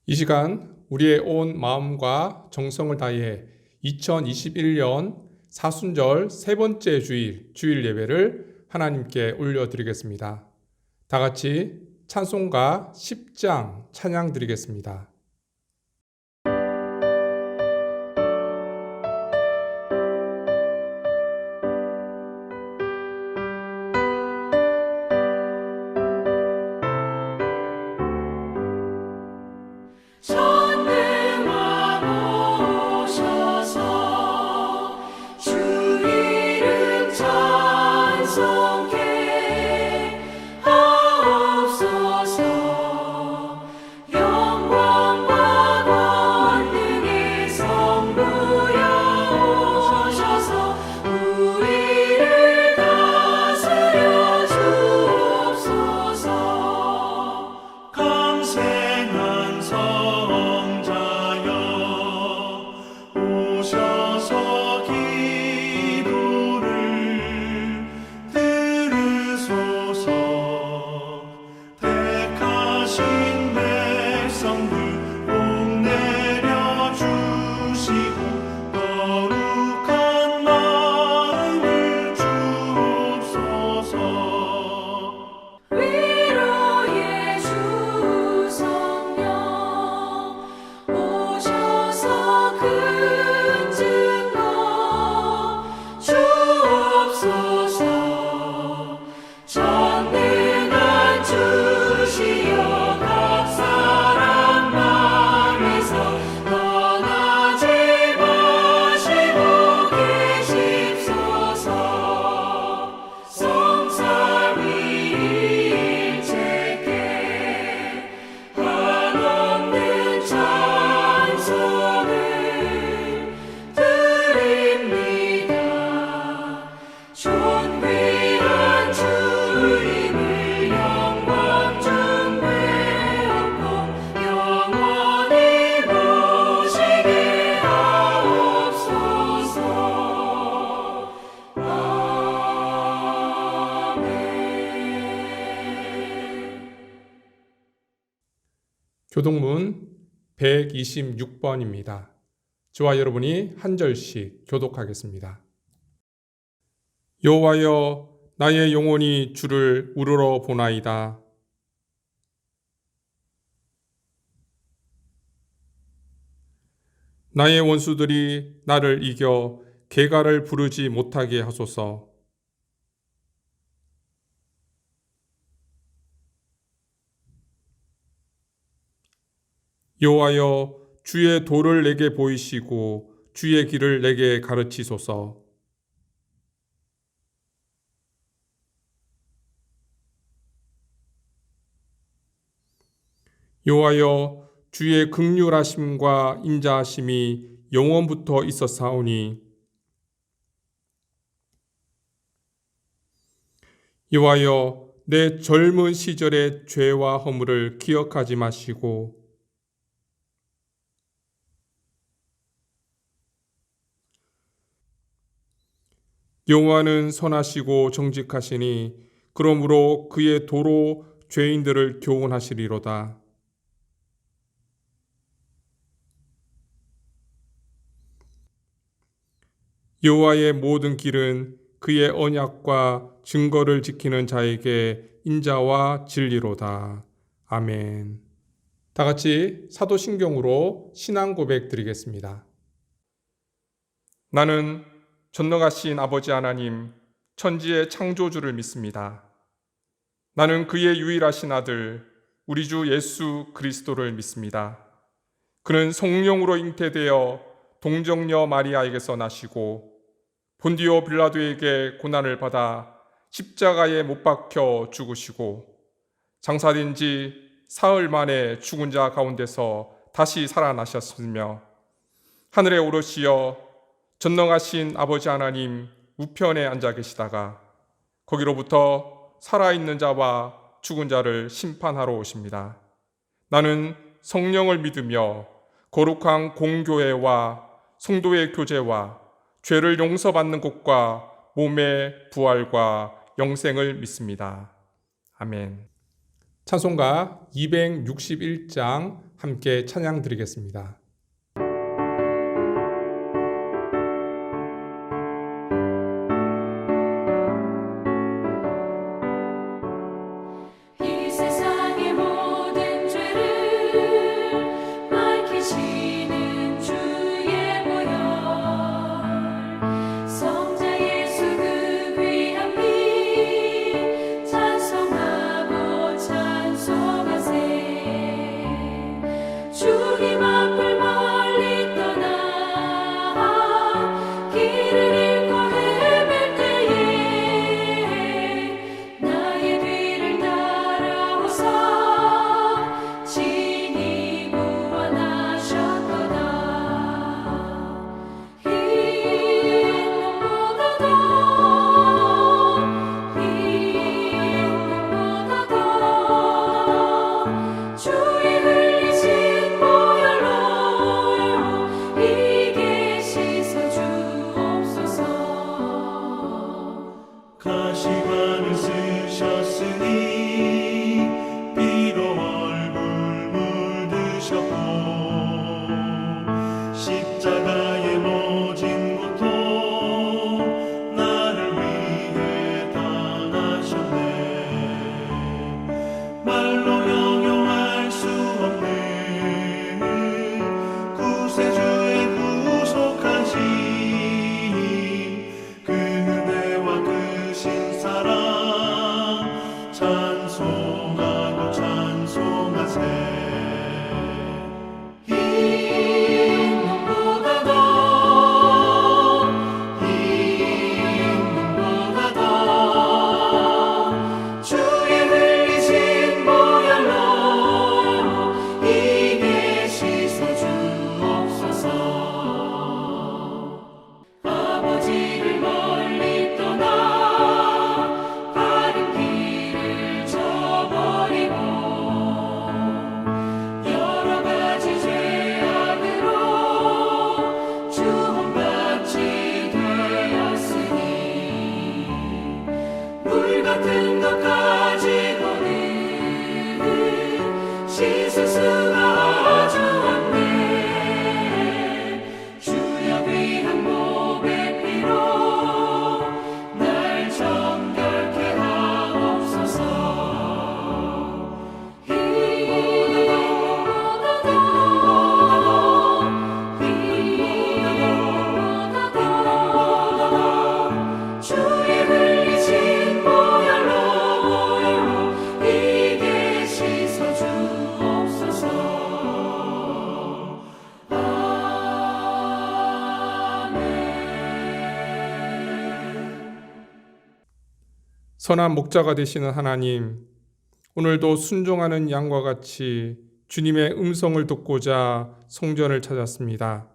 이 시간 우리의 온 마음과 정성을 다해 2021년 사순절 세 번째 주일 예배를 하나님께 올려드리겠습니다. 다 같이 찬송가 10장 찬양 드리겠습니다. 교독문 126번입니다. 저와 여러분이 한 절씩 교독하겠습니다. 여호와여, 나의 영혼이 주를 우러러 보나이다. 나의 원수들이 나를 이겨 개가를 부르지 못하게 하소서. 여호와여, 주의 도를 내게 보이시고 주의 길을 내게 가르치소서. 여호와여, 주의 긍휼하심과 인자하심이 영원부터 있었사오니 여호와여, 내 젊은 시절의 죄와 허물을 기억하지 마시고 여호와는 선하시고 정직하시니 그러므로 그의 도로 죄인들을 교훈하시리로다. 여호와의 모든 길은 그의 언약과 증거를 지키는 자에게 인자와 진리로다. 아멘. 다 같이 사도신경으로 신앙 고백 드리겠습니다. 나는 전능하신 아버지 하나님, 천지의 창조주를 믿습니다. 나는 그의 유일하신 아들, 우리 주 예수 그리스도를 믿습니다. 그는 성령으로 잉태되어 동정녀 마리아에게서 나시고 본디오 빌라도에게 고난을 받아 십자가에 못 박혀 죽으시고 장사된 지 사흘 만에 죽은 자 가운데서 다시 살아나셨으며 하늘에 오르시어 전능하신 아버지 하나님 우편에 앉아 계시다가 거기로부터 살아있는 자와 죽은 자를 심판하러 오십니다. 나는 성령을 믿으며 거룩한 공교회와 성도의 교제와 죄를 용서받는 것과 몸의 부활과 영생을 믿습니다. 아멘. 찬송가 261장 함께 찬양 드리겠습니다. 선한 목자가 되시는 하나님, 오늘도 순종하는 양과 같이 주님의 음성을 듣고자 성전을 찾았습니다.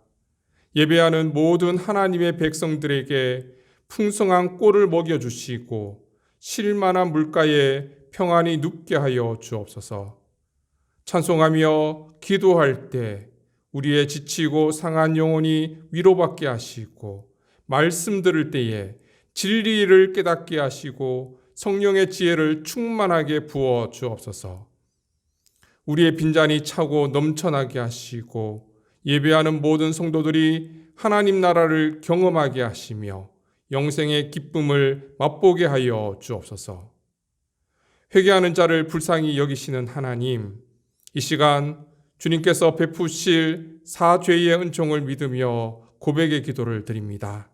예배하는 모든 하나님의 백성들에게 풍성한 꼴을 먹여주시고 쉴만한 물가에 평안히 눕게 하여 주옵소서. 찬송하며 기도할 때 우리의 지치고 상한 영혼이 위로받게 하시고, 말씀 들을 때에 진리를 깨닫게 하시고 성령의 지혜를 충만하게 부어 주옵소서. 우리의 빈잔이 차고 넘쳐나게 하시고 예배하는 모든 성도들이 하나님 나라를 경험하게 하시며 영생의 기쁨을 맛보게 하여 주옵소서. 회개하는 자를 불쌍히 여기시는 하나님, 이 시간 주님께서 베푸실 사죄의 은총을 믿으며 고백의 기도를 드립니다.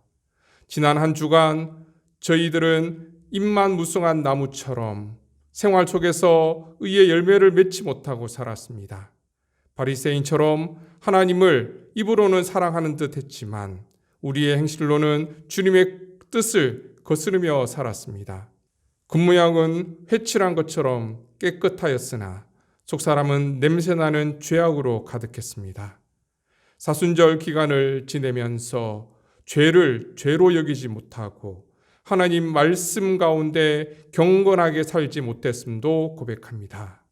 지난 한 주간 저희들은 잎만 무성한 나무처럼 생활 속에서 의의 열매를 맺지 못하고 살았습니다. 바리새인처럼 하나님을 입으로는 사랑하는 듯 했지만 우리의 행실로는 주님의 뜻을 거스르며 살았습니다. 겉모양은 회칠한 것처럼 깨끗하였으나 속사람은 냄새나는 죄악으로 가득했습니다. 사순절 기간을 지내면서 죄를 죄로 여기지 못하고 하나님 말씀 가운데 경건하게 살지 못했음도 고백합니다.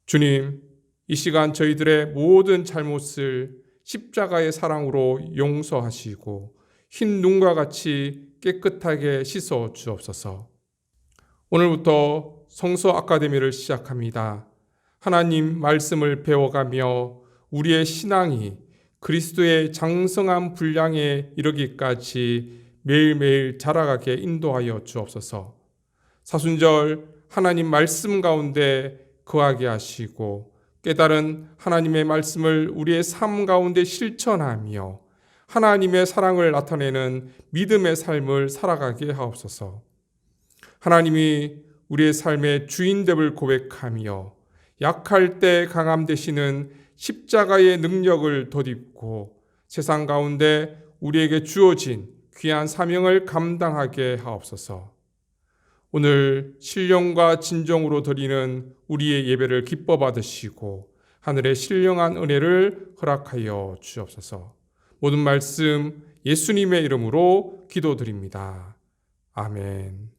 주님, 이 시간 저희들의 모든 잘못을 십자가의 사랑으로 용서하시고 흰 눈과 같이 깨끗하게 씻어 주옵소서. 오늘부터 성서 아카데미를 시작합니다. 하나님 말씀을 배워가며 우리의 신앙이 그리스도의 장성한 분량에 이르기까지 매일매일 자라가게 인도하여 주옵소서. 사순절 하나님 말씀 가운데 거하게 하시고 깨달은 하나님의 말씀을 우리의 삶 가운데 실천하며 하나님의 사랑을 나타내는 믿음의 삶을 살아가게 하옵소서. 하나님이 우리의 삶의 주인됨을 고백하며 약할 때 강함 되시는 십자가의 능력을 덧입고 세상 가운데 우리에게 주어진 귀한 사명을 감당하게 하옵소서. 오늘 신령과 진정으로 드리는 우리의 예배를 기뻐 받으시고 하늘의 신령한 은혜를 허락하여 주옵소서. 모든 말씀 예수님의 이름으로 기도드립니다. 아멘.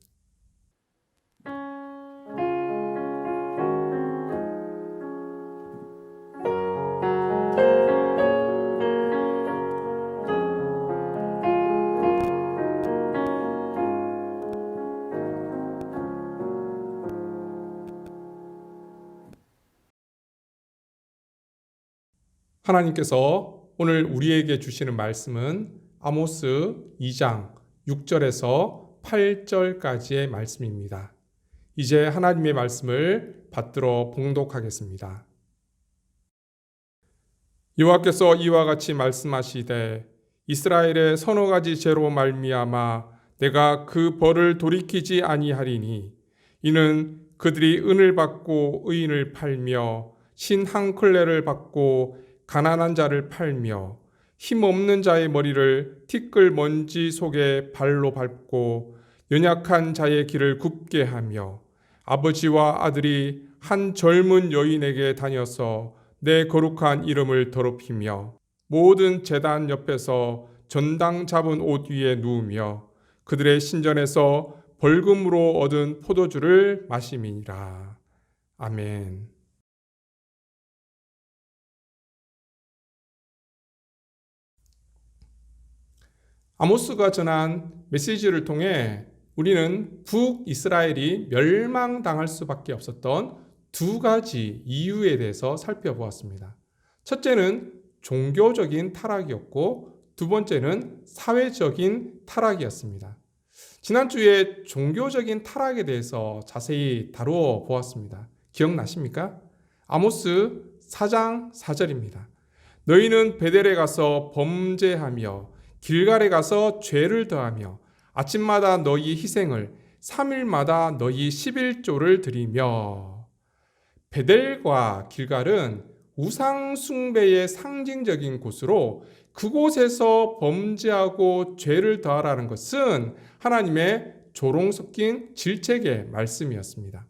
하나님께서 오늘 우리에게 주시는 말씀은 아모스 2장 6절에서 8절까지의 말씀입니다. 이제 하나님의 말씀을 받들어 봉독하겠습니다. 여호와께서 이와 같이 말씀하시되 이스라엘의 서너 가지 죄로 말미암아 내가 그 벌을 돌이키지 아니하리니 이는 그들이 은을 받고 의인을 팔며 신 한 클레를 받고 가난한 자를 팔며 힘없는 자의 머리를 티끌 먼지 속에 발로 밟고 연약한 자의 길을 굽게 하며 아버지와 아들이 한 젊은 여인에게 다녀서 내 거룩한 이름을 더럽히며 모든 제단 옆에서 전당 잡은 옷 위에 누우며 그들의 신전에서 벌금으로 얻은 포도주를 마심이니라. 아멘. 아모스가 전한 메시지를 통해 우리는 북이스라엘이 멸망당할 수밖에 없었던 두 가지 이유에 대해서 살펴보았습니다. 첫째는 종교적인 타락이었고 두 번째는 사회적인 타락이었습니다. 지난주에 종교적인 타락에 대해서 자세히 다루어 보았습니다. 기억나십니까? 아모스 4장 4절입니다. 너희는 베델에 가서 범죄하며 길갈에 가서 죄를 더하며 아침마다 너희 희생을 3일마다 너희 11조를 드리며. 베델과 길갈은 우상 숭배의 상징적인 곳으로 그곳에서 범죄하고 죄를 더하라는 것은 하나님의 조롱 섞인 질책의 말씀이었습니다.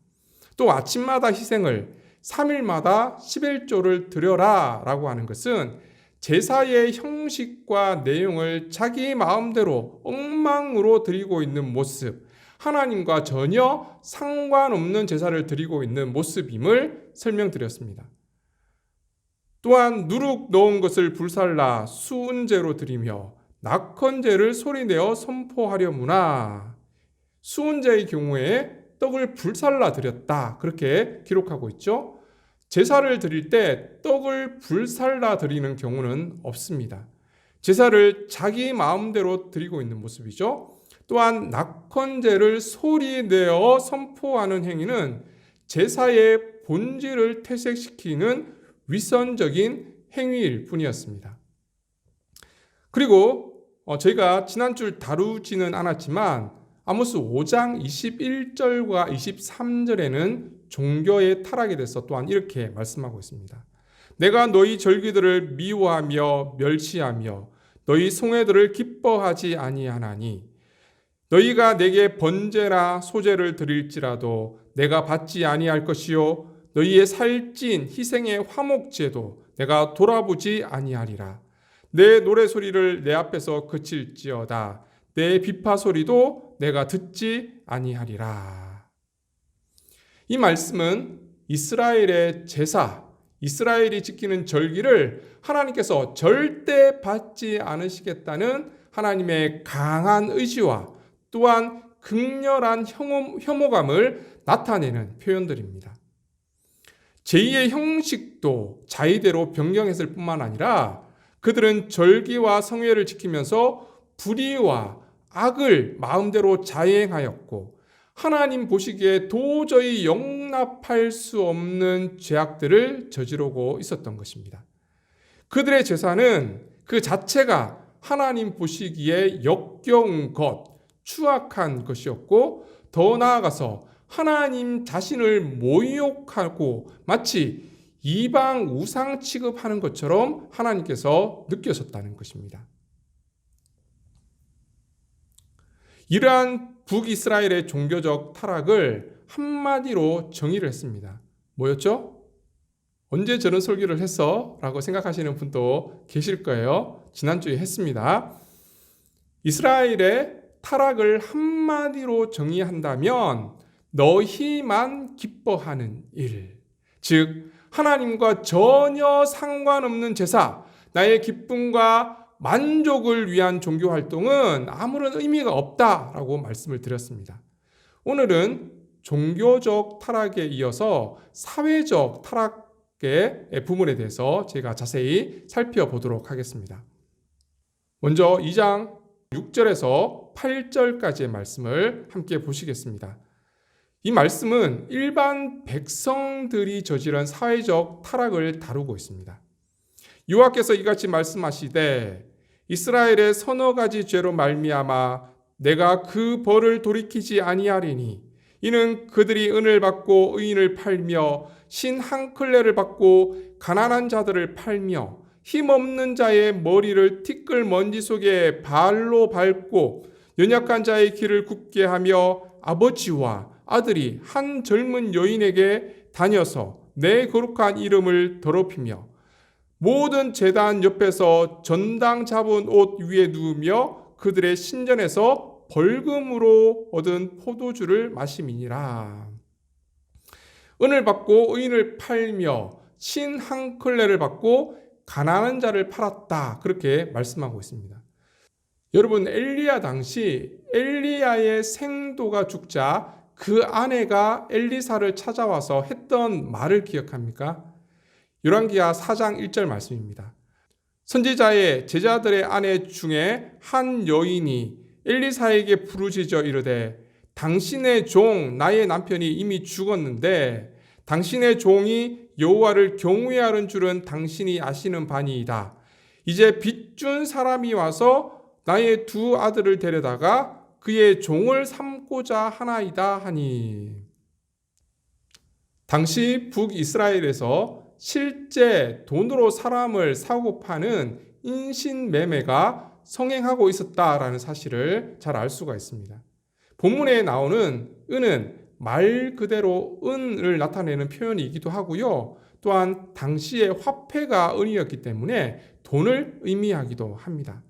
또 아침마다 희생을 3일마다 11조를 드려라 라고 하는 것은 제사의 형식과 내용을 자기 마음대로 엉망으로 드리고 있는 모습, 하나님과 전혀 상관없는 제사를 드리고 있는 모습임을 설명드렸습니다. 또한 누룩 넣은 것을 불살라 수은제로 드리며 낙헌제를 소리내어 선포하려무나. 수은제의 경우에 떡을 불살라 드렸다, 그렇게 기록하고 있죠. 제사를 드릴 때 떡을 불살라 드리는 경우는 없습니다. 제사를 자기 마음대로 드리고 있는 모습이죠. 또한 낙헌제를 소리내어 선포하는 행위는 제사의 본질을 퇴색시키는 위선적인 행위일 뿐이었습니다. 그리고 저희가 지난주 다루지는 않았지만 아모스 5장 21절과 23절에는 종교의 타락에 대해서 또한 이렇게 말씀하고 있습니다. 내가 너희 절기들을 미워하며 멸시하며 너희 송해들을 기뻐하지 아니하나니 너희가 내게 번제나 소제를 드릴지라도 내가 받지 아니할 것이요 너희의 살찐 희생의 화목제도 내가 돌아보지 아니하리라. 내 노래소리를 내 앞에서 그칠지어다. 내 비파 소리도 내가 듣지 아니하리라. 이 말씀은 이스라엘의 제사, 이스라엘이 지키는 절기를 하나님께서 절대 받지 않으시겠다는 하나님의 강한 의지와 또한 극렬한 혐오감을 나타내는 표현들입니다. 제의의 형식도 자의대로 변경했을 뿐만 아니라 그들은 절기와 성회를 지키면서 불의와 악을 마음대로 자행하였고 하나님 보시기에 도저히 용납할 수 없는 죄악들을 저지르고 있었던 것입니다. 그들의 제사는 그 자체가 하나님 보시기에 역겨운 것, 추악한 것이었고 더 나아가서 하나님 자신을 모욕하고 마치 이방 우상 취급하는 것처럼 하나님께서 느껴졌다는 것입니다. 이러한 북이스라엘의 종교적 타락을 한마디로 정의를 했습니다. 뭐였죠? 언제 저런 설교를 했어? 라고 생각하시는 분도 계실 거예요. 지난주에 했습니다. 이스라엘의 타락을 한마디로 정의한다면 너희만 기뻐하는 일, 즉 하나님과 전혀 상관없는 제사, 나의 기쁨과 만족을 위한 종교 활동은 아무런 의미가 없다라고 말씀을 드렸습니다. 오늘은 종교적 타락에 이어서 사회적 타락의 부분에 대해서 제가 자세히 살펴보도록 하겠습니다. 먼저 2장 6절에서 8절까지의 말씀을 함께 보시겠습니다. 이 말씀은 일반 백성들이 저지른 사회적 타락을 다루고 있습니다. 여호와께서 이같이 말씀하시되 이스라엘의 서너 가지 죄로 말미암아 내가 그 벌을 돌이키지 아니하리니 이는 그들이 은을 받고 의인을 팔며 신 한 클레를 받고 가난한 자들을 팔며 힘없는 자의 머리를 티끌 먼지 속에 발로 밟고 연약한 자의 길을 굽게 하며 아버지와 아들이 한 젊은 여인에게 다녀서 내 거룩한 이름을 더럽히며 모든 제단 옆에서 전당 잡은 옷 위에 누우며 그들의 신전에서 벌금으로 얻은 포도주를 마심이니라. 은을 받고 의인을 팔며 신 한 클레를 받고 가난한 자를 팔았다. 그렇게 말씀하고 있습니다. 여러분, 엘리야 당시 엘리야의 생도가 죽자 그 아내가 엘리사를 찾아와서 했던 말을 기억합니까? 열왕기하 4장 1절 말씀입니다. 선지자의 제자들의 아내 중에 한 여인이 엘리사에게 부르짖어 이르되 당신의 종 나의 남편이 이미 죽었는데 당신의 종이 여호와를 경외하는 줄은 당신이 아시는 바니이다. 이제 빚준 사람이 와서 나의 두 아들을 데려다가 그의 종을 삼고자 하나이다 하니. 당시 북이스라엘에서 실제 돈으로 사람을 사고 파는 인신매매가 성행하고 있었다라는 사실을 잘 알 수가 있습니다. 본문에 나오는 은은 말 그대로 은을 나타내는 표현이기도 하고요. 또한 당시의 화폐가 은이었기 때문에 돈을 의미하기도 합니다.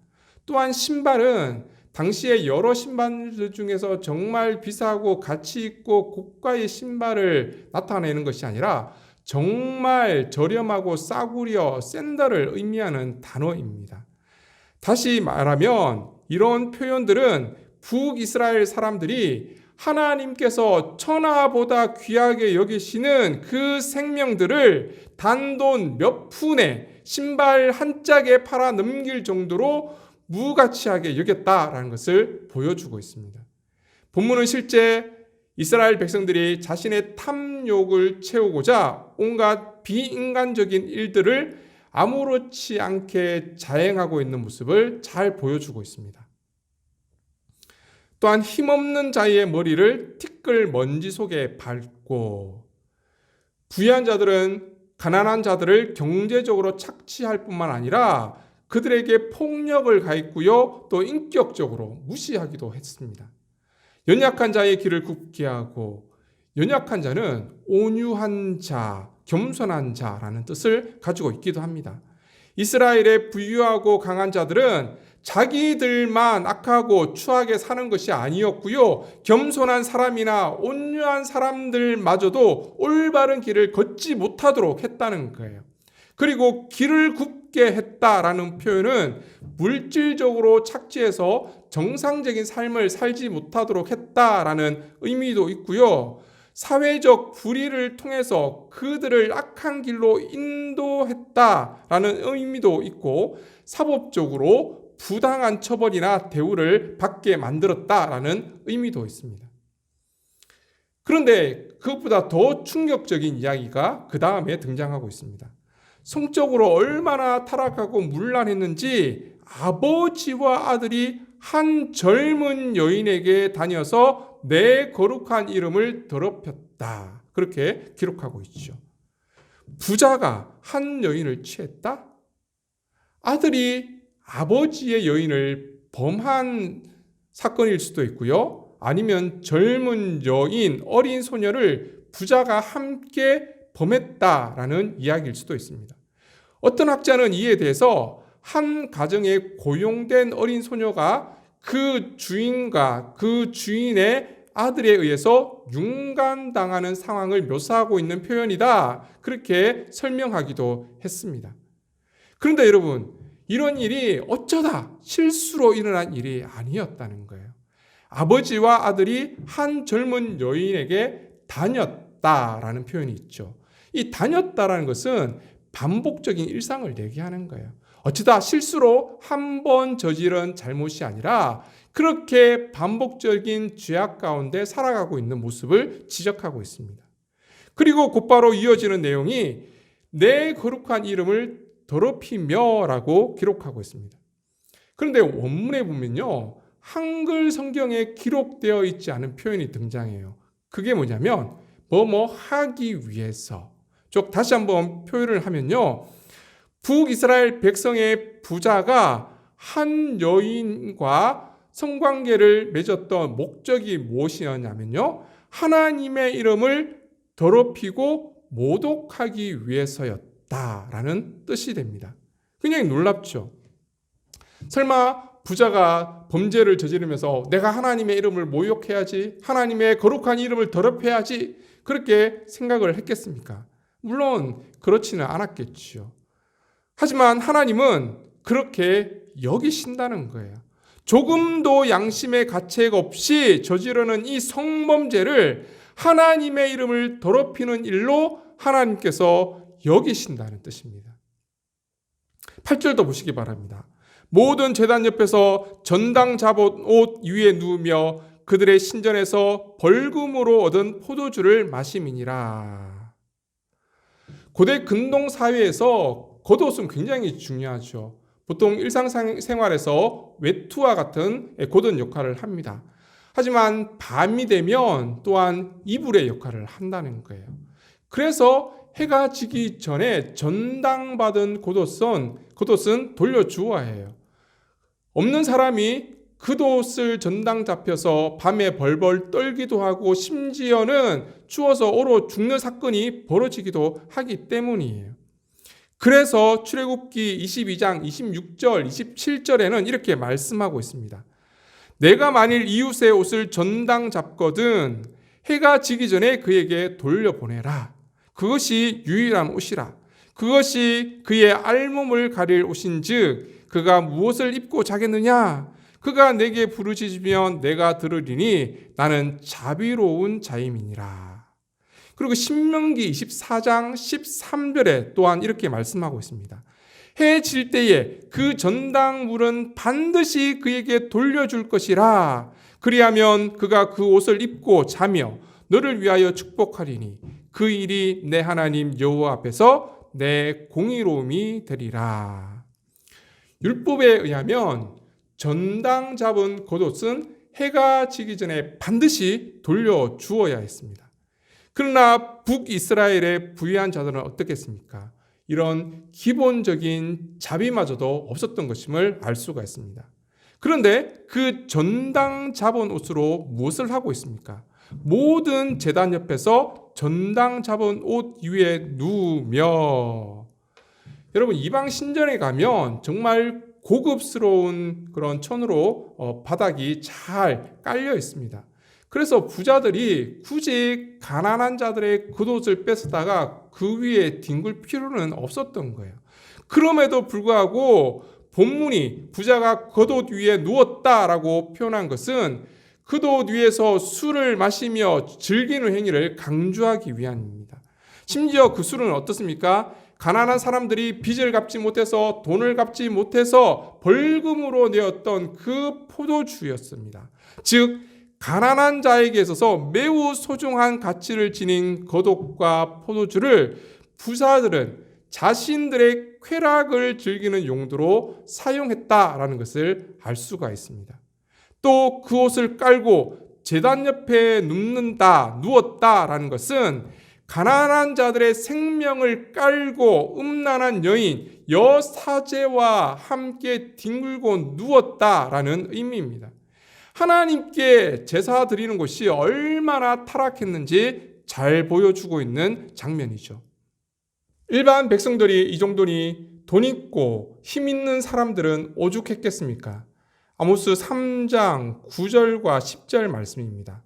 또한 신발은 당시의 여러 신발들 중에서 정말 비싸고 가치 있고 고가의 신발을 나타내는 것이 아니라 정말 저렴하고 싸구려 샌들을 의미하는 단어입니다. 다시 말하면 이런 표현들은 북이스라엘 사람들이 하나님께서 천하보다 귀하게 여기시는 그 생명들을 단돈 몇 푼에 신발 한 짝에 팔아 넘길 정도로 무가치하게 여겼다라는 것을 보여주고 있습니다. 본문은 실제 이스라엘 백성들이 자신의 탐욕을 채우고자 온갖 비인간적인 일들을 아무렇지 않게 자행하고 있는 모습을 잘 보여주고 있습니다. 또한 힘없는 자의 머리를 티끌 먼지 속에 밟고 부유한 자들은 가난한 자들을 경제적으로 착취할 뿐만 아니라 그들에게 폭력을 가했고요. 또 인격적으로 무시하기도 했습니다. 연약한 자의 길을 굽게 하고 연약한 자는 온유한 자, 겸손한 자라는 뜻을 가지고 있기도 합니다. 이스라엘의 부유하고 강한 자들은 자기들만 악하고 추하게 사는 것이 아니었고요. 겸손한 사람이나 온유한 사람들마저도 올바른 길을 걷지 못하도록 했다는 거예요. 그리고 길을 굽게 했다라는 표현은 물질적으로 착취해서 정상적인 삶을 살지 못하도록 했다라는 의미도 있고요. 사회적 불의를 통해서 그들을 악한 길로 인도했다라는 의미도 있고 사법적으로 부당한 처벌이나 대우를 받게 만들었다라는 의미도 있습니다. 그런데 그것보다 더 충격적인 이야기가 그 다음에 등장하고 있습니다. 성적으로 얼마나 타락하고 문란했는지 아버지와 아들이 한 젊은 여인에게 다녀서 내 거룩한 이름을 더럽혔다. 그렇게 기록하고 있죠. 부자가 한 여인을 취했다? 아들이 아버지의 여인을 범한 사건일 수도 있고요. 아니면 젊은 여인, 어린 소녀를 부자가 함께 범했다라는 이야기일 수도 있습니다. 어떤 학자는 이에 대해서 한 가정에 고용된 어린 소녀가 그 주인과 그 주인의 아들에 의해서 융간당하는 상황을 묘사하고 있는 표현이다. 그렇게 설명하기도 했습니다. 그런데 여러분, 이런 일이 어쩌다 실수로 일어난 일이 아니었다는 거예요. 아버지와 아들이 한 젊은 여인에게 다녔다라는 표현이 있죠. 이 다녔다라는 것은 반복적인 일상을 얘기하는 거예요. 어쩌다 실수로 한 번 저지른 잘못이 아니라 그렇게 반복적인 죄악 가운데 살아가고 있는 모습을 지적하고 있습니다. 그리고 곧바로 이어지는 내용이 내 거룩한 이름을 더럽히며라고 기록하고 있습니다. 그런데 원문에 보면요, 한글 성경에 기록되어 있지 않은 표현이 등장해요. 그게 뭐냐면 뭐뭐 하기 위해서. 즉 다시 한번 표현을 하면요, 북이스라엘 백성의 부자가 한 여인과 성관계를 맺었던 목적이 무엇이었냐면요, 하나님의 이름을 더럽히고 모독하기 위해서였다라는 뜻이 됩니다. 굉장히 놀랍죠. 설마 부자가 범죄를 저지르면서 내가 하나님의 이름을 모욕해야지, 하나님의 거룩한 이름을 더럽혀야지 그렇게 생각을 했겠습니까? 물론 그렇지는 않았겠죠. 하지만 하나님은 그렇게 여기신다는 거예요. 조금도 양심의 가책 없이 저지르는 이 성범죄를 하나님의 이름을 더럽히는 일로 하나님께서 여기신다는 뜻입니다. 8절도 보시기 바랍니다. 모든 제단 옆에서 전당 잡은 옷 위에 누우며 그들의 신전에서 벌금으로 얻은 포도주를 마심이니라. 고대 근동 사회에서 겉옷은 굉장히 중요하죠. 보통 일상생활에서 외투와 같은 곧은 역할을 합니다. 하지만 밤이 되면 또한 이불의 역할을 한다는 거예요. 그래서 해가 지기 전에 전당받은 겉옷은 돌려주어야 해요. 없는 사람이 겉옷을 전당 잡혀서 밤에 벌벌 떨기도 하고 심지어는 추워서 얼어 죽는 사건이 벌어지기도 하기 때문이에요. 그래서 출애굽기 22장 26절 27절에는 이렇게 말씀하고 있습니다. 내가 만일 이웃의 옷을 전당 잡거든 해가 지기 전에 그에게 돌려보내라. 그것이 유일한 옷이라. 그것이 그의 알몸을 가릴 옷인즉 그가 무엇을 입고 자겠느냐? 그가 내게 부르짖으면 내가 들으리니 나는 자비로운 자임이니라. 그리고 신명기 24장 13절에 또한 이렇게 말씀하고 있습니다. 해 질 때에 그 전당물은 반드시 그에게 돌려줄 것이라. 그리하면 그가 그 옷을 입고 자며 너를 위하여 축복하리니 그 일이 내 하나님 여호와 앞에서 내 공의로움이 되리라. 율법에 의하면 전당 잡은 겉옷은 해가 지기 전에 반드시 돌려주어야 했습니다. 그러나 북이스라엘의 부유한 자들은 어떻겠습니까? 이런 기본적인 자비마저도 없었던 것임을 알 수가 있습니다. 그런데 그 전당 잡은 옷으로 무엇을 하고 있습니까? 모든 제단 옆에서 전당 잡은 옷 위에 누우며, 여러분 이방 신전에 가면 정말 고급스러운 그런 천으로 바닥이 잘 깔려 있습니다. 그래서 부자들이 굳이 가난한 자들의 겉옷을 뺏어다가 그 위에 뒹굴 필요는 없었던 거예요. 그럼에도 불구하고 본문이 부자가 겉옷 위에 누웠다라고 표현한 것은 그 돛 위에서 술을 마시며 즐기는 행위를 강조하기 위함입니다. 심지어 그 술은 어떻습니까? 가난한 사람들이 빚을 갚지 못해서 돈을 갚지 못해서 벌금으로 내었던 그 포도주였습니다. 즉 가난한 자에게 있어서 매우 소중한 가치를 지닌 겉옷과 포도주를 부자들은 자신들의 쾌락을 즐기는 용도로 사용했다라는 것을 알 수가 있습니다. 또 그 옷을 깔고 제단 옆에 누웠다라는 것은 가난한 자들의 생명을 깔고 음란한 여인 여사제와 함께 뒹굴고 누웠다라는 의미입니다. 하나님께 제사 드리는 곳이 얼마나 타락했는지 잘 보여주고 있는 장면이죠. 일반 백성들이 이 정도니 돈 있고 힘 있는 사람들은 오죽했겠습니까? 아모스 3장 9절과 10절 말씀입니다.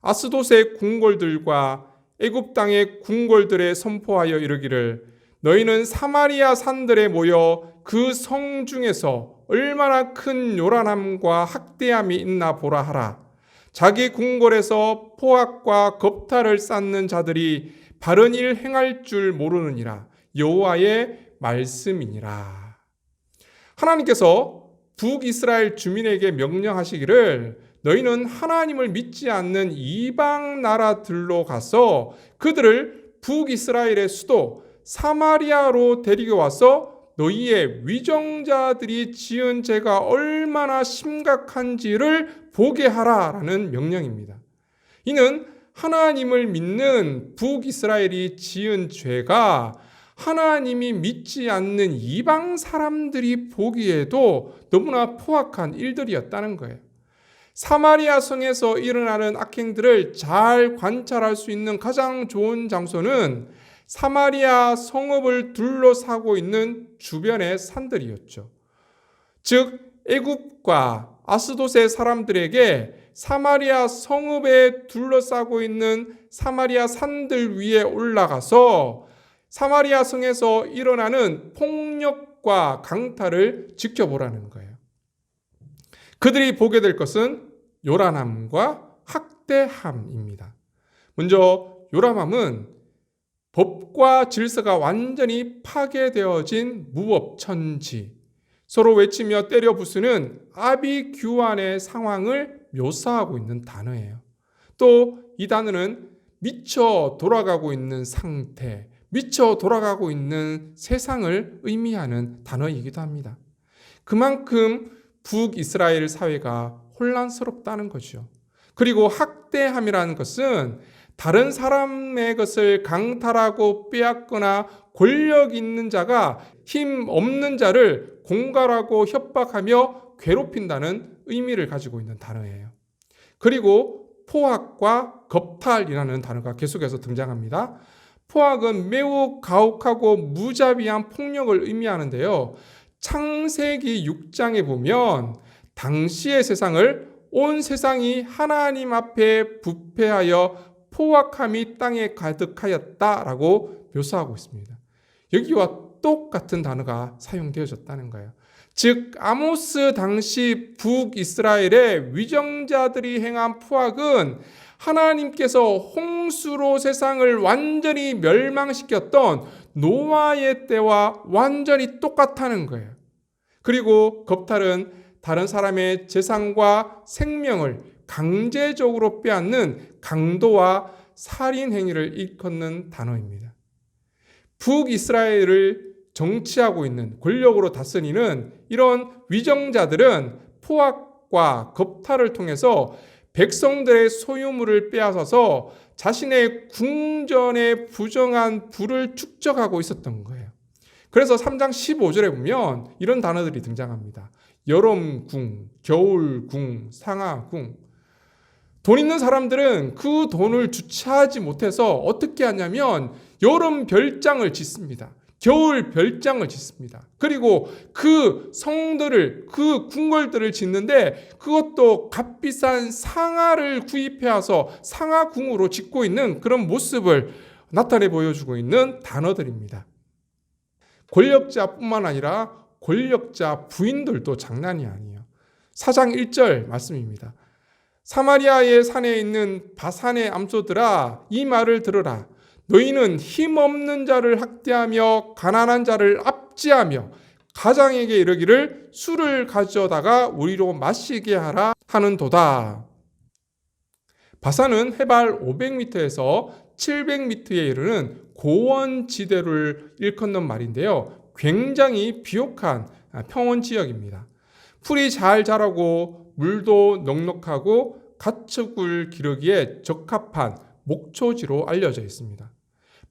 아스돗의 궁궐들과 애굽 땅의 궁궐들에 선포하여 이르기를 너희는 사마리아 산들에 모여 그 성 중에서 얼마나 큰 요란함과 학대함이 있나 보라 하라. 자기 궁궐에서 포악과 겁탈을 쌓는 자들이 바른 일 행할 줄 모르느니라. 여호와의 말씀이니라. 하나님께서 북이스라엘 주민에게 명령하시기를 너희는 하나님을 믿지 않는 이방 나라들로 가서 그들을 북이스라엘의 수도 사마리아로 데리고 와서 너희의 위정자들이 지은 죄가 얼마나 심각한지를 보게 하라라는 명령입니다. 이는 하나님을 믿는 북이스라엘이 지은 죄가 하나님이 믿지 않는 이방 사람들이 보기에도 너무나 포악한 일들이었다는 거예요. 사마리아 성에서 일어나는 악행들을 잘 관찰할 수 있는 가장 좋은 장소는 사마리아 성읍을 둘러싸고 있는 주변의 산들이었죠. 즉 애굽과 아스돗의 사람들에게 사마리아 성읍에 둘러싸고 있는 사마리아 산들 위에 올라가서 사마리아 성에서 일어나는 폭력과 강탈을 지켜보라는 거예요. 그들이 보게 될 것은 요란함과 학대함입니다. 먼저 요란함은 법과 질서가 완전히 파괴되어진 무법천지, 서로 외치며 때려 부수는 아비규환의 상황을 묘사하고 있는 단어예요. 또 이 단어는 미쳐 돌아가고 있는 상태, 미쳐 돌아가고 있는 세상을 의미하는 단어이기도 합니다. 그만큼 북이스라엘 사회가 혼란스럽다는 거죠. 그리고 학대함이라는 것은 다른 사람의 것을 강탈하고 빼앗거나 권력 있는 자가 힘 없는 자를 공갈하고 협박하며 괴롭힌다는 의미를 가지고 있는 단어예요. 그리고 포악과 겁탈이라는 단어가 계속해서 등장합니다. 포악은 매우 가혹하고 무자비한 폭력을 의미하는데요. 창세기 6장에 보면 당시의 세상을 온 세상이 하나님 앞에 부패하여 포악함이 땅에 가득하였다라고 묘사하고 있습니다. 여기와 똑같은 단어가 사용되어졌다는 거예요. 즉 아모스 당시 북이스라엘의 위정자들이 행한 포악은 하나님께서 홍수로 세상을 완전히 멸망시켰던 노아의 때와 완전히 똑같다는 거예요. 그리고 겁탈은 다른 사람의 재산과 생명을 강제적으로 빼앗는 강도와 살인 행위를 일컫는 단어입니다. 북이스라엘을 정치하고 있는 권력으로 다스리는 이런 위정자들은 포악과 겁탈을 통해서 백성들의 소유물을 빼앗아서 자신의 궁전에 부정한 부를 축적하고 있었던 거예요. 그래서 3장 15절에 보면 이런 단어들이 등장합니다. 여름궁, 겨울궁, 상하궁. 돈 있는 사람들은 그 돈을 주체하지 못해서 어떻게 하냐면 여름 별장을 짓습니다. 겨울 별장을 짓습니다. 그리고 그 성들을, 그 궁궐들을 짓는데 그것도 값비싼 상아를 구입해 와서 상아궁으로 짓고 있는 그런 모습을 나타내 보여주고 있는 단어들입니다. 권력자뿐만 아니라 권력자 부인들도 장난이 아니에요. 4장 1절 말씀입니다. 사마리아의 산에 있는 바산의 암소들아, 이 말을 들으라. 너희는 힘없는 자를 학대하며 가난한 자를 압제하며 가장에게 이르기를 술을 가져다가 우리로 마시게 하라 하는도다. 바산은 해발 500m에서 700m에 이르는 고원지대를 일컫는 말인데요. 굉장히 비옥한 평원 지역입니다. 풀이 잘 자라고 물도 넉넉하고 가축을 기르기에 적합한 목초지로 알려져 있습니다.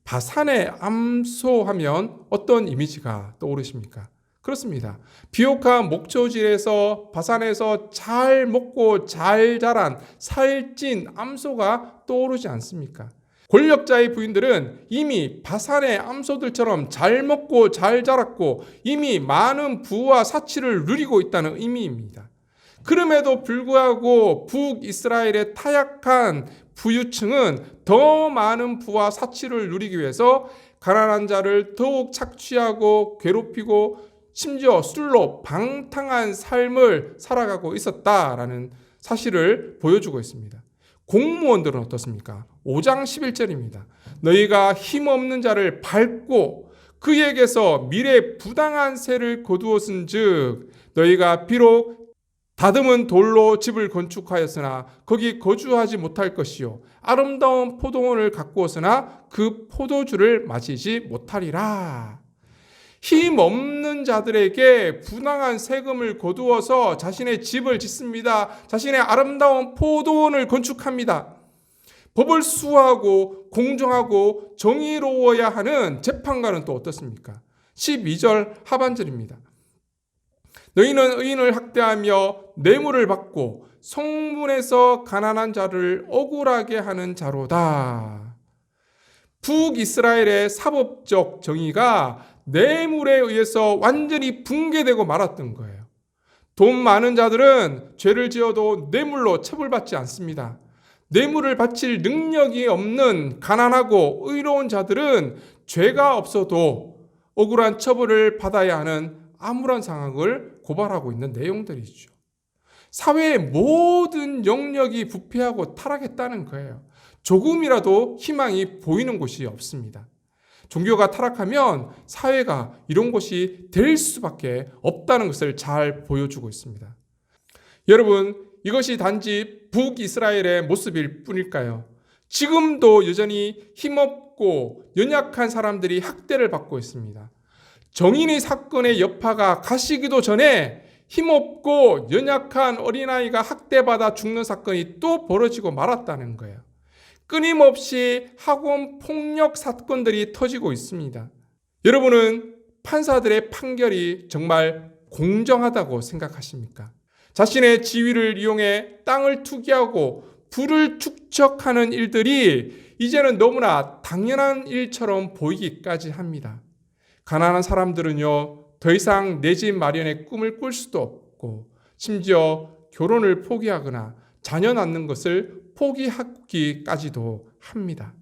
바산의 암소하면 어떤 이미지가 떠오르십니까? 그렇습니다. 비옥한 목초지에서 바산에서 잘 먹고 잘 자란 살찐 암소가 떠오르지 않습니까? 권력자의 부인들은 이미 바산의 암소들처럼 잘 먹고 잘 자랐고 이미 많은 부와 사치를 누리고 있다는 의미입니다. 그럼에도 불구하고 북이스라엘의 타약한 부유층은 더 많은 부와 사치를 누리기 위해서 가난한 자를 더욱 착취하고 괴롭히고 심지어 술로 방탕한 삶을 살아가고 있었다라는 사실을 보여주고 있습니다. 공무원들은 어떻습니까? 5장 11절입니다. 너희가 힘없는 자를 밟고 그에게서 미래 부당한 세를 거두었은 즉 너희가 비록 다듬은 돌로 집을 건축하였으나 거기 거주하지 못할 것이요 아름다운 포도원을 가꾸었으나 그 포도주를 마시지 못하리라. 힘없는 자들에게 부당한 세금을 거두어서 자신의 집을 짓습니다. 자신의 아름다운 포도원을 건축합니다. 법을 수호하고 공정하고 정의로워야 하는 재판관은 또 어떻습니까? 12절 하반절입니다. 너희는 의인을 학대하며 뇌물을 받고 성문에서 가난한 자를 억울하게 하는 자로다. 북이스라엘의 사법적 정의가 뇌물에 의해서 완전히 붕괴되고 말았던 거예요. 돈 많은 자들은 죄를 지어도 뇌물로 처벌받지 않습니다. 뇌물을 바칠 능력이 없는 가난하고 의로운 자들은 죄가 없어도 억울한 처벌을 받아야 하는 암울한 상황을 고발하고 있는 내용들이죠. 사회의 모든 영역이 부패하고 타락했다는 거예요. 조금이라도 희망이 보이는 곳이 없습니다. 종교가 타락하면 사회가 이런 곳이 될 수밖에 없다는 것을 잘 보여주고 있습니다. 여러분, 이것이 단지 북이스라엘의 모습일 뿐일까요? 지금도 여전히 힘없고 연약한 사람들이 학대를 받고 있습니다. 정인이 사건의 여파가 가시기도 전에 힘없고 연약한 어린아이가 학대받아 죽는 사건이 또 벌어지고 말았다는 거예요. 끊임없이 학원 폭력 사건들이 터지고 있습니다. 여러분은 판사들의 판결이 정말 공정하다고 생각하십니까? 자신의 지위를 이용해 땅을 투기하고 부를 축적하는 일들이 이제는 너무나 당연한 일처럼 보이기까지 합니다. 가난한 사람들은요, 더 이상 내 집 마련의 꿈을 꿀 수도 없고 심지어 결혼을 포기하거나 자녀 낳는 것을 포기하기까지도 합니다.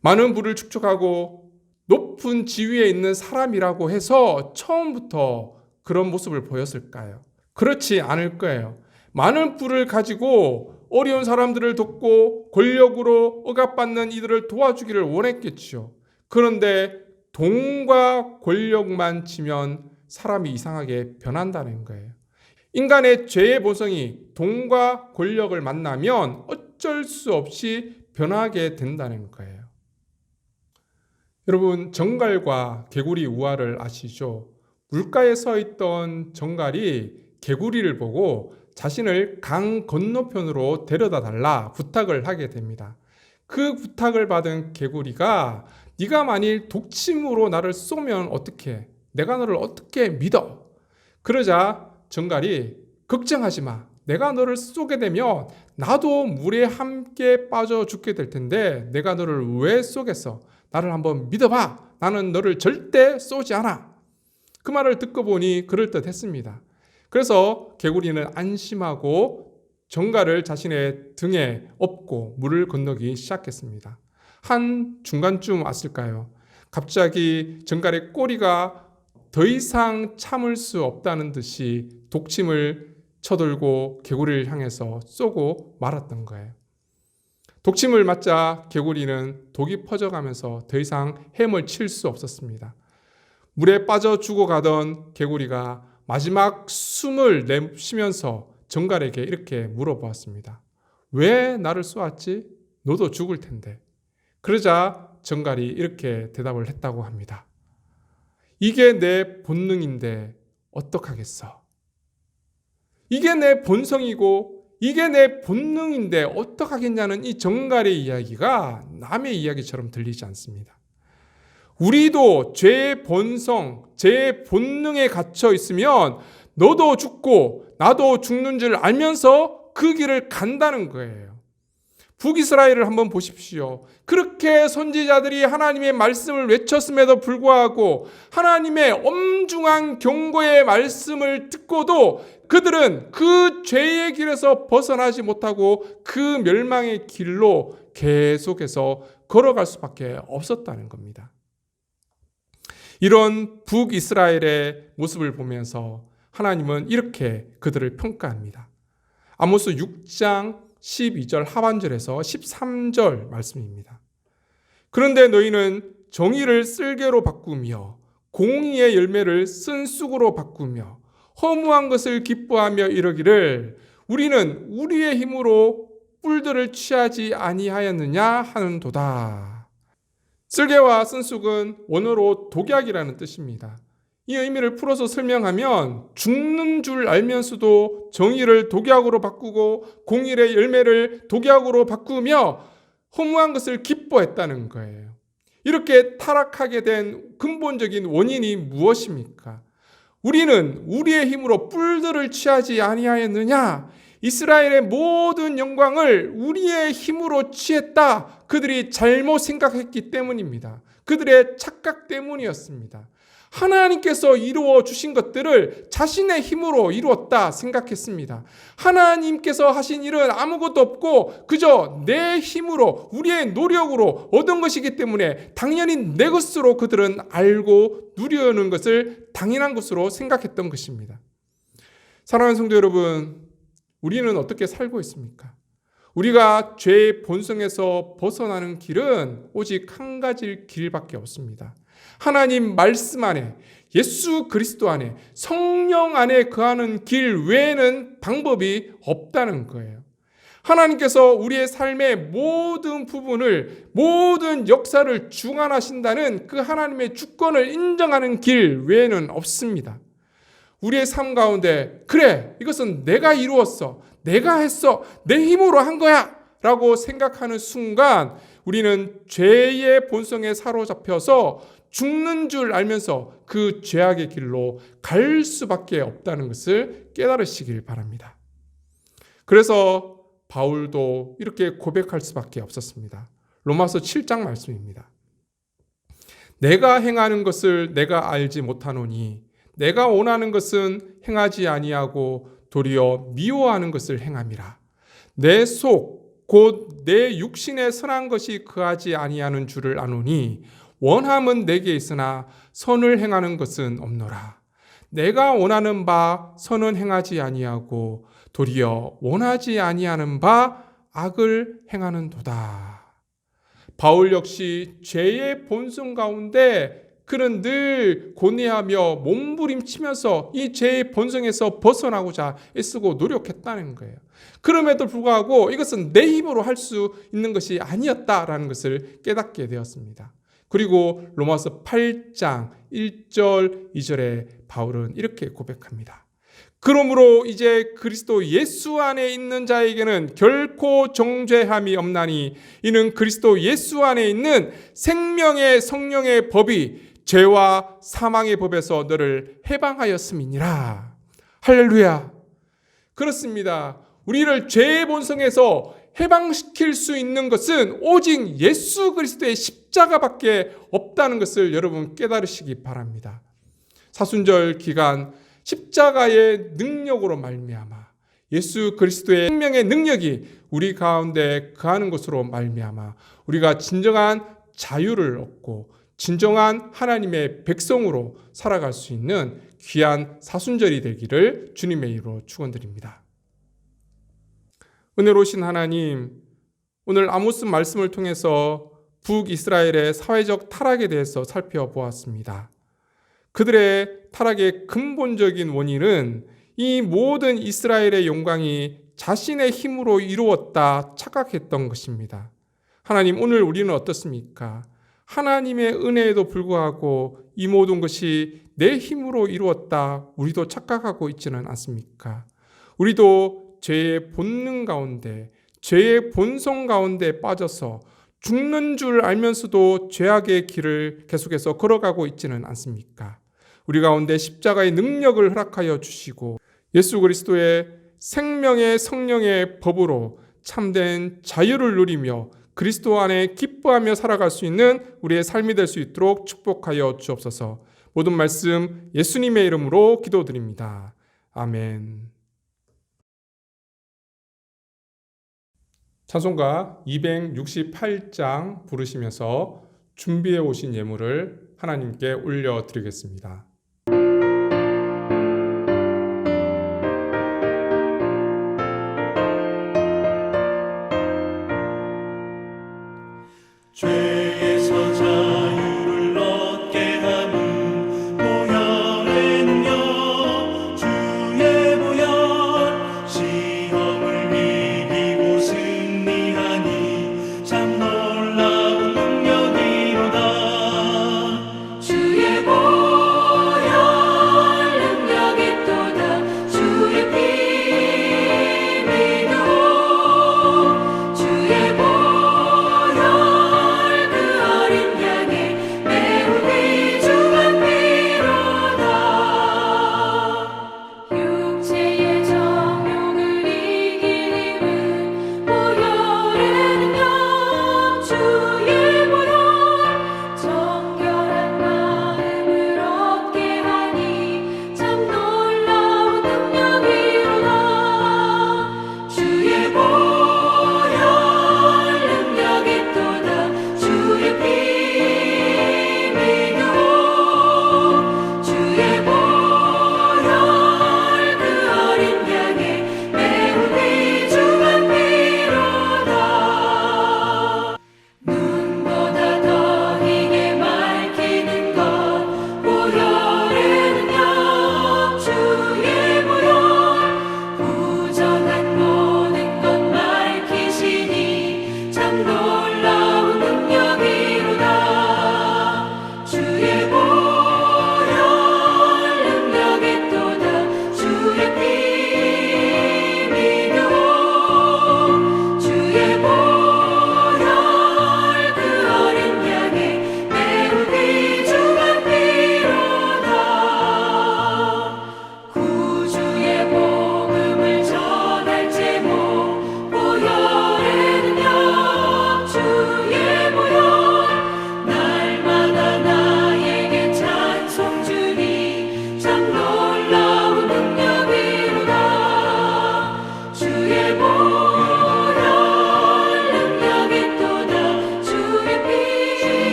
많은 부를 축적하고 높은 지위에 있는 사람이라고 해서 처음부터 그런 모습을 보였을까요? 그렇지 않을 거예요. 많은 부를 가지고 어려운 사람들을 돕고 권력으로 억압받는 이들을 도와주기를 원했겠죠. 그런데 돈과 권력만 지면 사람이 이상하게 변한다는 거예요. 인간의 죄의 본성이 돈과 권력을 만나면 어쩔 수 없이 변하게 된다는 거예요. 여러분, 정갈과 개구리 우화를 아시죠? 물가에 서 있던 정갈이 개구리를 보고 자신을 강 건너편으로 데려다 달라 부탁을 하게 됩니다. 그 부탁을 받은 개구리가 네가 만일 독침으로 나를 쏘면 어떡해? 내가 너를 어떻게 믿어? 그러자 정갈이 걱정하지 마. 내가 너를 쏘게 되면 나도 물에 함께 빠져 죽게 될 텐데 내가 너를 왜 쏘겠어? 나를 한번 믿어봐. 나는 너를 절대 쏘지 않아. 그 말을 듣고 보니 그럴듯했습니다. 그래서 개구리는 안심하고 정갈을 자신의 등에 업고 물을 건너기 시작했습니다. 한 중간쯤 왔을까요? 갑자기 정갈의 꼬리가 더 이상 참을 수 없다는 듯이 독침을 쳐들고 개구리를 향해서 쏘고 말았던 거예요. 독침을 맞자 개구리는 독이 퍼져가면서 더 이상 헤엄을 칠 수 없었습니다. 물에 빠져 죽어가던 개구리가 마지막 숨을 내쉬면서 정갈에게 이렇게 물어보았습니다. 왜 나를 쏘았지? 너도 죽을 텐데. 그러자 정갈이 이렇게 대답을 했다고 합니다. 이게 내 본능인데 어떡하겠어? 이게 내 본성이고 이게 내 본능인데 어떡하겠냐는 이 정갈의 이야기가 남의 이야기처럼 들리지 않습니다. 우리도 죄의 본성, 죄의 본능에 갇혀 있으면 너도 죽고 나도 죽는 줄 알면서 그 길을 간다는 거예요. 북이스라엘을 한번 보십시오. 그렇게 선지자들이 하나님의 말씀을 외쳤음에도 불구하고 하나님의 엄중한 경고의 말씀을 듣고도 그들은 그 죄의 길에서 벗어나지 못하고 그 멸망의 길로 계속해서 걸어갈 수밖에 없었다는 겁니다. 이런 북이스라엘의 모습을 보면서 하나님은 이렇게 그들을 평가합니다. 아모스 6장 12절 하반절에서 13절 말씀입니다. 그런데 너희는 정의를 쓸개로 바꾸며 공의의 열매를 쓴쑥으로 바꾸며 허무한 것을 기뻐하며 이러기를 우리는 우리의 힘으로 뿔들을 취하지 아니하였느냐 하는도다. 쓸개와 쓴쑥은 원어로 독약이라는 뜻입니다. 이 의미를 풀어서 설명하면 죽는 줄 알면서도 정의를 독약으로 바꾸고 공의의 열매를 독약으로 바꾸며 허무한 것을 기뻐했다는 거예요. 이렇게 타락하게 된 근본적인 원인이 무엇입니까? 우리는 우리의 힘으로 뿔들을 취하지 아니하였느냐? 이스라엘의 모든 영광을 우리의 힘으로 취했다. 그들이 잘못 생각했기 때문입니다. 그들의 착각 때문이었습니다. 하나님께서 이루어 주신 것들을 자신의 힘으로 이루었다 생각했습니다. 하나님께서 하신 일은 아무것도 없고 그저 내 힘으로 우리의 노력으로 얻은 것이기 때문에 당연히 내 것으로 그들은 알고 누리는 것을 당연한 것으로 생각했던 것입니다. 사랑하는 성도 여러분, 우리는 어떻게 살고 있습니까? 우리가 죄의 본성에서 벗어나는 길은 오직 한 가지 길밖에 없습니다. 하나님 말씀 안에, 예수 그리스도 안에, 성령 안에 거하는 길 외에는 방법이 없다는 거예요. 하나님께서 우리의 삶의 모든 부분을, 모든 역사를 주관하신다는 그 하나님의 주권을 인정하는 길 외에는 없습니다. 우리의 삶 가운데 그래, 이것은 내가 이루었어, 내가 했어, 내 힘으로 한 거야 라고 생각하는 순간 우리는 죄의 본성에 사로잡혀서 죽는 줄 알면서 그 죄악의 길로 갈 수밖에 없다는 것을 깨달으시길 바랍니다. 그래서 바울도 이렇게 고백할 수밖에 없었습니다. 로마서 7장 말씀입니다. 내가 행하는 것을 내가 알지 못하노니 내가 원하는 것은 행하지 아니하고 도리어 미워하는 것을 행함이라. 내 속 곧 내 육신에 선한 것이 거하지 아니하는 줄을 아노니 원함은 내게 있으나 선을 행하는 것은 없노라. 내가 원하는 바 선은 행하지 아니하고 도리어 원하지 아니하는 바 악을 행하는도다. 바울 역시 죄의 본성 가운데 그는 늘 고뇌하며 몸부림치면서 이 죄의 본성에서 벗어나고자 애쓰고 노력했다는 거예요. 그럼에도 불구하고 이것은 내 힘으로 할 수 있는 것이 아니었다라는 것을 깨닫게 되었습니다. 그리고 로마서 8장 1절 2절에 바울은 이렇게 고백합니다. 그러므로 이제 그리스도 예수 안에 있는 자에게는 결코 정죄함이 없나니 이는 그리스도 예수 안에 있는 생명의 성령의 법이 죄와 사망의 법에서 너를 해방하였음이니라. 할렐루야. 그렇습니다. 우리를 죄의 본성에서 해방시킬 수 있는 것은 오직 예수 그리스도의 십자가밖에 없다는 것을 여러분 깨달으시기 바랍니다. 사순절 기간 십자가의 능력으로 말미암아 예수 그리스도의 생명의 능력이 우리 가운데 거하는 것으로 말미암아 우리가 진정한 자유를 얻고 진정한 하나님의 백성으로 살아갈 수 있는 귀한 사순절이 되기를 주님의 이름으로 축원드립니다. 은혜로우신 하나님, 오늘 아모스 말씀을 통해서 북이스라엘의 사회적 타락에 대해서 살펴보았습니다. 그들의 타락의 근본적인 원인은 이 모든 이스라엘의 영광이 자신의 힘으로 이루었다 착각했던 것입니다. 하나님, 오늘 우리는 어떻습니까? 하나님의 은혜에도 불구하고 이 모든 것이 내 힘으로 이루었다 우리도 착각하고 있지는 않습니까? 우리도 죄의 본능 가운데, 죄의 본성 가운데 빠져서 죽는 줄 알면서도 죄악의 길을 계속해서 걸어가고 있지는 않습니까? 우리 가운데 십자가의 능력을 허락하여 주시고 예수 그리스도의 생명의 성령의 법으로 참된 자유를 누리며 그리스도 안에 기뻐하며 살아갈 수 있는 우리의 삶이 될 수 있도록 축복하여 주옵소서. 모든 말씀 예수님의 이름으로 기도드립니다. 아멘. 찬송가 268장 부르시면서 준비해 오신 예물을 하나님께 올려드리겠습니다. 죄에서 자유를 얻게 하는 보혈의 능력, 주의 보혈, 시험을 이기고 승리하니 참 놀라운 능력이로다. 주의 보혈 능력이 또다. 주의 피 믿어. 주의 보혈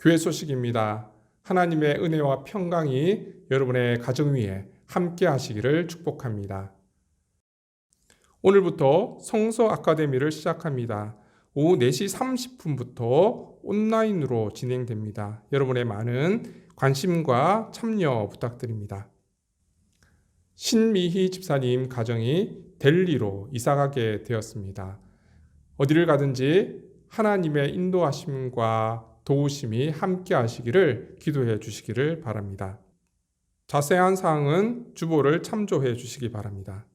교회 소식입니다. 하나님의 은혜와 평강이 여러분의 가정 위에 함께 하시기를 축복합니다. 오늘부터 성서 아카데미를 시작합니다. 오후 4시 30분부터 온라인으로 진행됩니다. 여러분의 많은 관심과 참여 부탁드립니다. 신미희 집사님 가정이 델리로 이사가게 되었습니다. 어디를 가든지 하나님의 인도하심과 도우심이 함께 하시기를 기도해 주시기를 바랍니다. 자세한 사항은 주보를 참조해 주시기 바랍니다.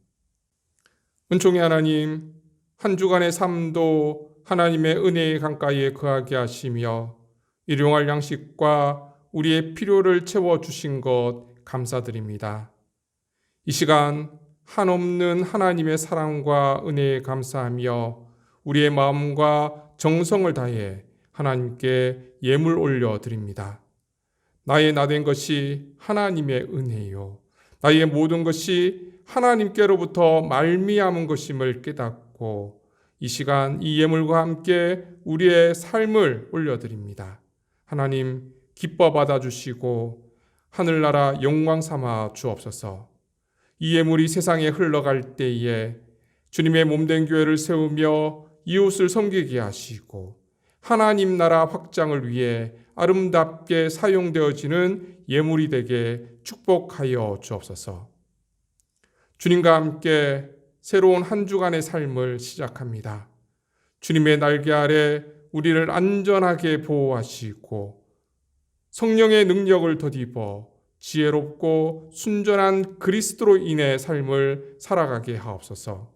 은총의 하나님, 한 주간의 삶도 하나님의 은혜의 강가에 거하게 하시며 일용할 양식과 우리의 필요를 채워주신 것 감사드립니다. 이 시간 한없는 하나님의 사랑과 은혜에 감사하며 우리의 마음과 정성을 다해 하나님께 예물 올려드립니다. 나의 나된 것이 하나님의 은혜요, 나의 모든 것이 하나님께로부터 말미암은 것임을 깨닫고 이 시간 이 예물과 함께 우리의 삶을 올려드립니다. 하나님 기뻐 받아주시고 하늘나라 영광 삼아 주옵소서. 이 예물이 세상에 흘러갈 때에 주님의 몸된 교회를 세우며 이웃을 섬기게 하시고 하나님 나라 확장을 위해 아름답게 사용되어지는 예물이 되게 축복하여 주옵소서. 주님과 함께 새로운 한 주간의 삶을 시작합니다. 주님의 날개 아래 우리를 안전하게 보호하시고 성령의 능력을 덧입어 지혜롭고 순전한 그리스도로 인해 삶을 살아가게 하옵소서.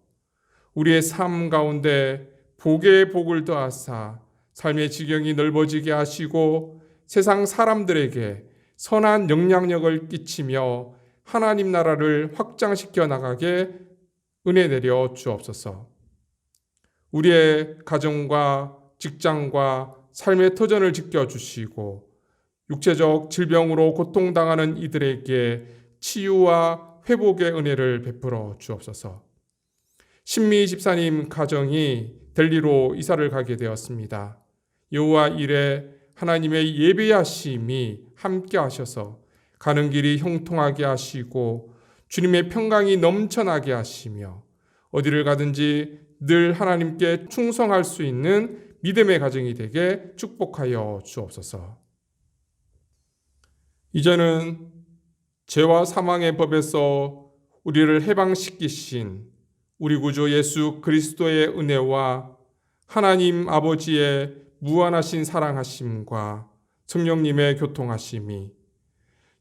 우리의 삶 가운데 복의 복을 더하사 삶의 지경이 넓어지게 하시고 세상 사람들에게 선한 영향력을 끼치며 하나님 나라를 확장시켜 나가게 은혜 내려 주옵소서. 우리의 가정과 직장과 삶의 터전을 지켜주시고 육체적 질병으로 고통당하는 이들에게 치유와 회복의 은혜를 베풀어 주옵소서. 신미 집사님 가정이 델리로 이사를 가게 되었습니다. 여호와 이레 하나님의 예배하심이 함께 하셔서 가는 길이 형통하게 하시고 주님의 평강이 넘쳐나게 하시며 어디를 가든지 늘 하나님께 충성할 수 있는 믿음의 가정이 되게 축복하여 주옵소서. 이제는 죄와 사망의 법에서 우리를 해방시키신 우리 구주 예수 그리스도의 은혜와 하나님 아버지의 무한하신 사랑하심과 성령님의 교통하심이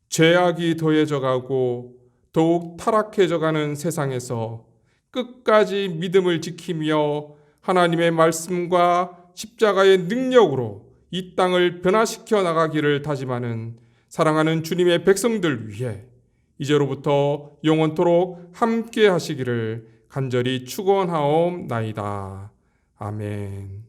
죄악이 더해져 가고 더욱 타락해져 가는 세상에서 끝까지 믿음을 지키며 하나님의 말씀과 십자가의 능력으로 이 땅을 변화시켜 나가기를 다짐하는 사랑하는 주님의 백성들 위해 이제로부터 영원토록 함께 하시기를 간절히 축원하옵나이다. 아멘.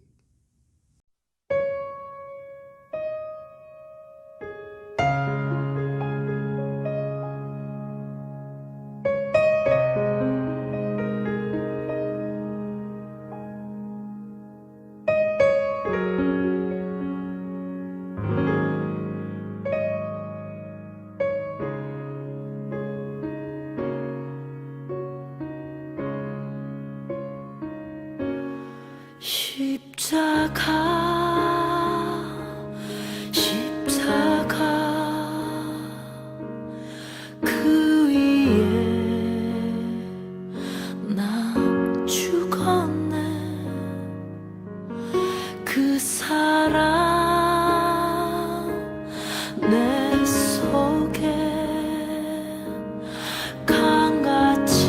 십자가 그 위에 나 죽었네. 그 사랑 내 속에 강같이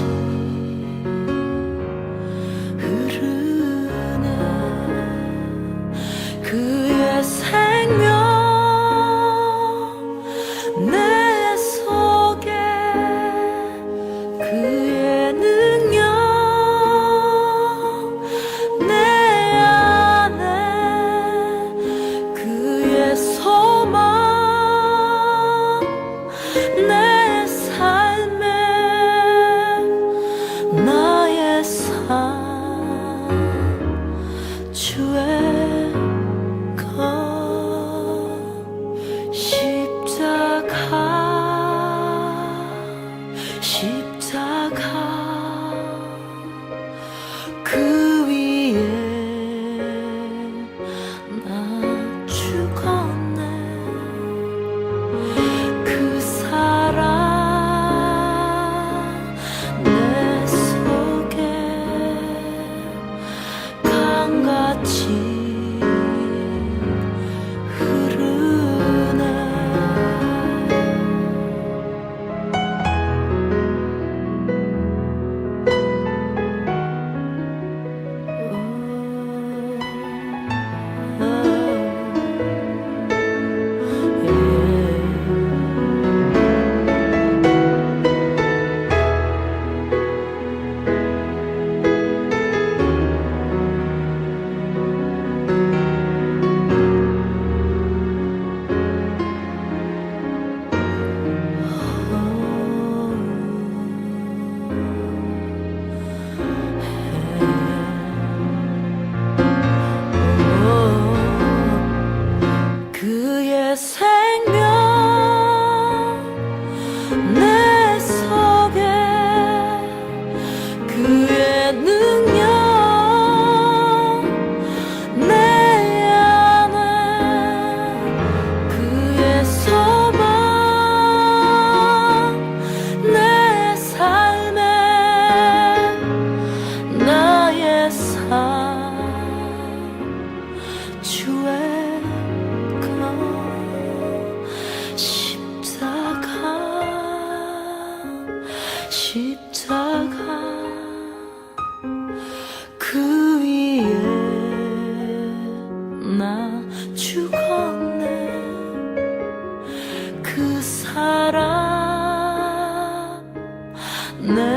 그의 생명 내 속에 그의 능력 내 안에 그의 소망 내 삶에 나의 삶 주의 십자가 그 위에 나 죽었네. 그 사랑 내 속에 강같이 흐르네. 십자가 그 위에 나 죽었네. 그 사랑 내